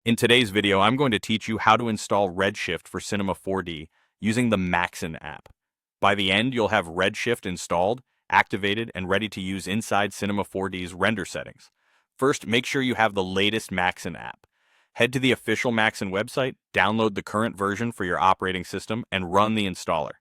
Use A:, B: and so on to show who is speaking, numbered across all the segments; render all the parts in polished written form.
A: In today's video, I'm going to teach you how to install Redshift for Cinema 4D using the Maxon app. By the end, you'll have Redshift installed, activated, and ready to use inside Cinema 4D's render settings. First, make sure you have the latest Maxon app. Head to the official Maxon website, download the current version for your operating system, and run the installer.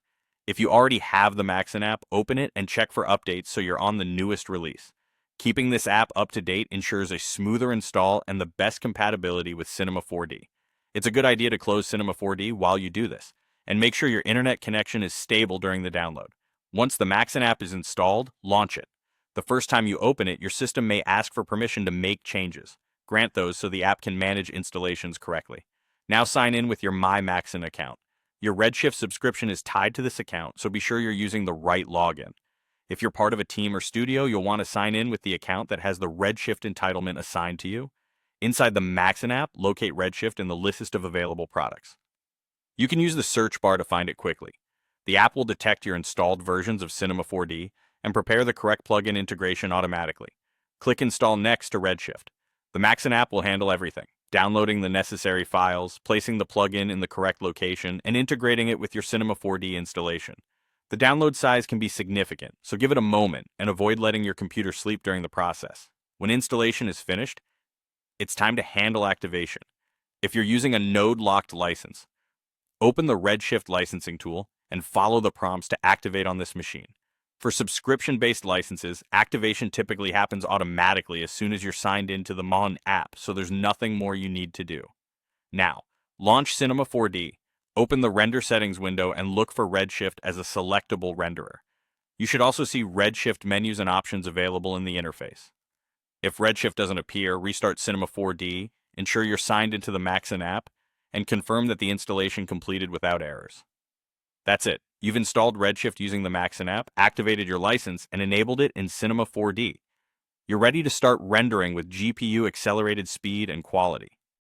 A: If you already have the Maxon app, open it and check for updates so you're on the newest release. Keeping this app up to date ensures a smoother install and the best compatibility with Cinema 4D. It's a good idea to close Cinema 4D while you do this, and make sure your internet connection is stable during the download. Once the Maxon app is installed, launch it. The first time you open it, your system may ask for permission to make changes. Grant those so the app can manage installations correctly. Now sign in with your My Maxon account. Your Redshift subscription is tied to this account, so be sure you're using the right login. If you're part of a team or studio, you'll want to sign in with the account that has the Redshift entitlement assigned to you. Inside the Maxon app, locate Redshift in the list of available products. You can use the search bar to find it quickly. The app will detect your installed versions of Cinema 4D and prepare the correct plugin integration automatically. Click Install Next to Redshift. The Maxon app will handle everything: downloading the necessary files, placing the plugin in the correct location, and integrating it with your Cinema 4D installation. The download size can be significant, so give it a moment and avoid letting your computer sleep during the process. When installation is finished, it's time to handle activation. If you're using a node-locked license, open the Redshift licensing tool and follow the prompts to activate on this machine. For subscription-based licenses, activation typically happens automatically as soon as you're signed into the Mon app, so there's nothing more you need to do. Now, launch Cinema 4D. Open the Render Settings window and look for Redshift as a selectable renderer. You should also see Redshift menus and options available in the interface. If Redshift doesn't appear, restart Cinema 4D, ensure you're signed into the Maxon app, and confirm that the installation completed without errors. That's it. You've installed Redshift using the Maxon app, activated your license, and enabled it in Cinema 4D. You're ready to start rendering with GPU accelerated speed and quality.